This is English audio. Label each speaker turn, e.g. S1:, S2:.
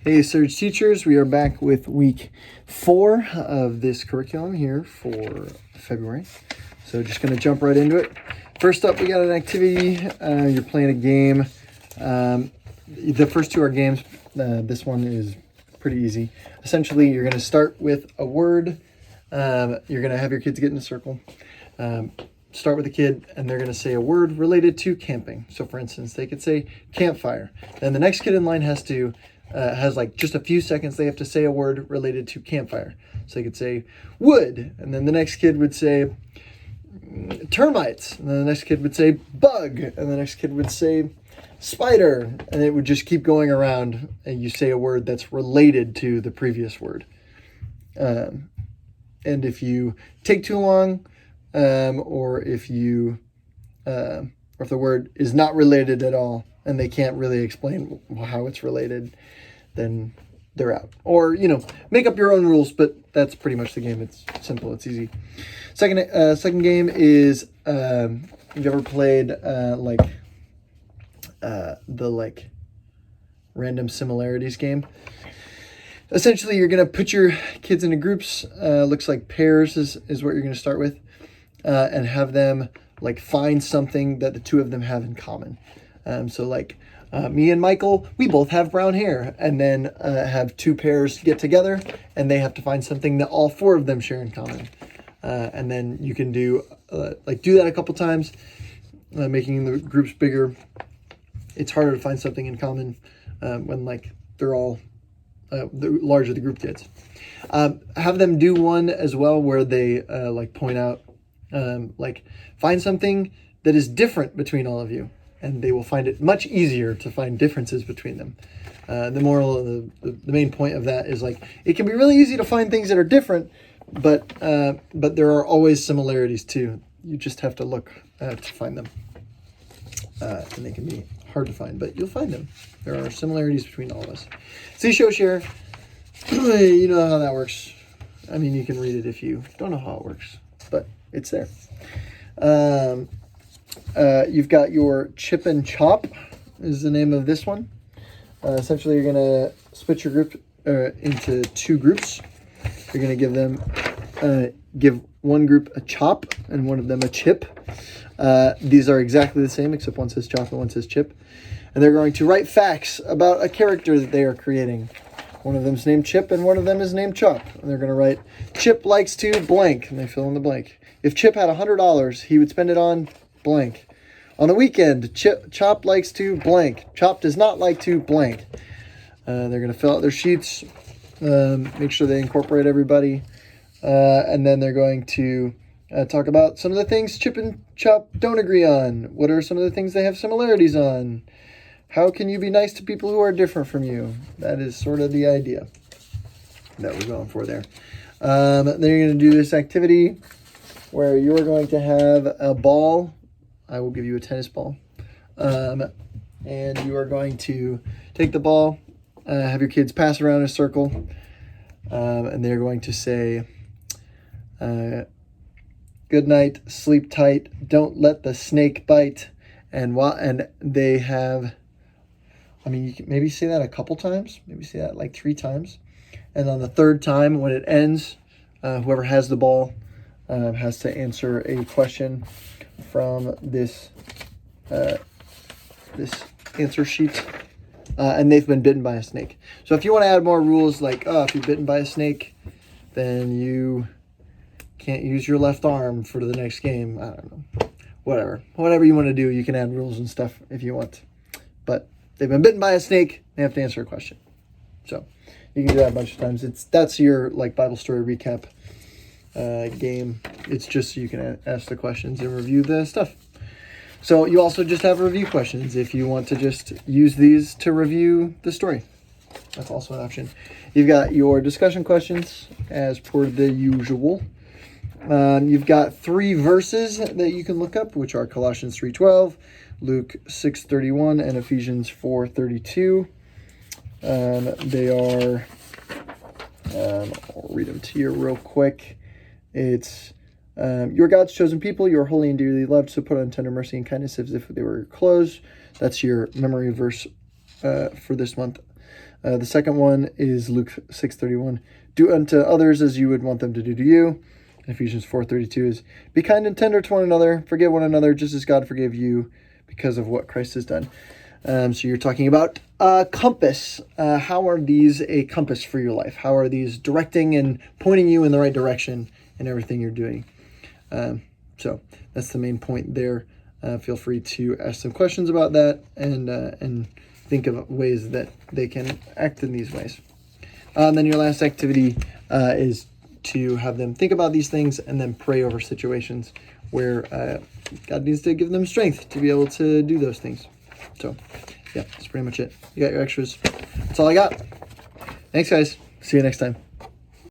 S1: Hey, Surge teachers, we are back with week 4 of this curriculum here for February. So just going to jump right into it. First up, we got an activity. You're playing a game. The first 2 are games. This one is pretty easy. Essentially, you're going to start with a word. You're going to have your kids get in a circle. Start with a kid, and they're going to say a word related to camping. So, for instance, they could say campfire. Then the next kid in line has like just a few seconds. They have to say a word related to campfire. So they could say wood, and then the next kid would say termites, and then the next kid would say bug, and the next kid would say spider, and it would just keep going around, and you say a word that's related to the previous word. And if you take too long, or if the word is not related at all and they can't really explain how it's related, then they're out. Or, make up your own rules, but that's pretty much the game. It's simple. It's easy. Second game is, you've ever played, the random similarities game? Essentially, you're going to put your kids into groups. Looks like pairs is what you're going to start with. And have them find something that the 2 of them have in common. Me and Michael, we both have brown hair, and then have 2 pairs get together, and they have to find something that all 4 of them share in common. And then you can do that a couple times, making the groups bigger. It's harder to find something in common when they're all the larger the group gets. Have them do one as well where they point out. Find something that is different between all of you, and they will find it much easier to find differences between them. The moral, the main point of that is it can be really easy to find things that are different, but there are always similarities too. You just have to look to find them, and they can be hard to find, but you'll find them. There are similarities between all of us. See, show, share. You know how that works. I mean, you can read it if you don't know how it works, but it's there. You've got your chip and chop is the name of this one. Essentially, you're going to split your group into 2 groups. You're going to give one group a chop and one of them a chip. These are exactly the same, except one says chop and one says chip. And they're going to write facts about a character that they are creating. One of them's named Chip and one of them is named Chop. And they're going to write, Chip likes to blank, and they fill in the blank. If Chip had $100, he would spend it on blank. On the weekend, Chop likes to blank. Chop does not like to blank. They're going to fill out their sheets, make sure they incorporate everybody, and then they're going to talk about some of the things Chip and Chop don't agree on. What are some of the things they have similarities on? How can you be nice to people who are different from you? That is sort of the idea that we're going for there. Then you're going to do this activity where you're going to have a ball. I will give you a tennis ball. And you are going to take the ball, have your kids pass around in a circle, and they're going to say, good night, sleep tight, don't let the snake bite. And they have... you can maybe say that a couple times. Maybe say that 3 times. And on the 3rd time, when it ends, whoever has the ball has to answer a question from this answer sheet. And they've been bitten by a snake. So if you want to add more rules, if you're bitten by a snake, then you can't use your left arm for the next game. I don't know. Whatever you want to do, you can add rules and stuff if you want. But they've been bitten by a snake, they have to answer a question. So you can do that a bunch of times. That's your Bible story recap game. It's just so you can ask the questions and review the stuff. So you also just have review questions if you want to just use these to review the story. That's also an option. You've got your discussion questions as per the usual. You've got 3 verses that you can look up, which are Colossians 3:12, Luke 6:31, and Ephesians 4:32. They are, I'll read them to you real quick. It's, you're God's chosen people, you are holy and dearly loved, so put on tender mercy and kindness as if they were clothes. That's your memory verse for this month. The second one is Luke 6:31. Do unto others as you would want them to do to you. Ephesians 4:32 is be kind and tender to one another, forgive one another just as God forgave you because of what Christ has done. So you're talking about compass. How are these a compass for your life? How are these directing and pointing you in the right direction in everything you're doing? So that's the main point there. Feel free to ask some questions about that and think of ways that they can act in these ways. Then your last activity is to have them think about these things and then pray over situations where God needs to give them strength to be able to do those things. So, yeah, that's pretty much it. You got your extras. That's all I got. Thanks, guys. See you next time.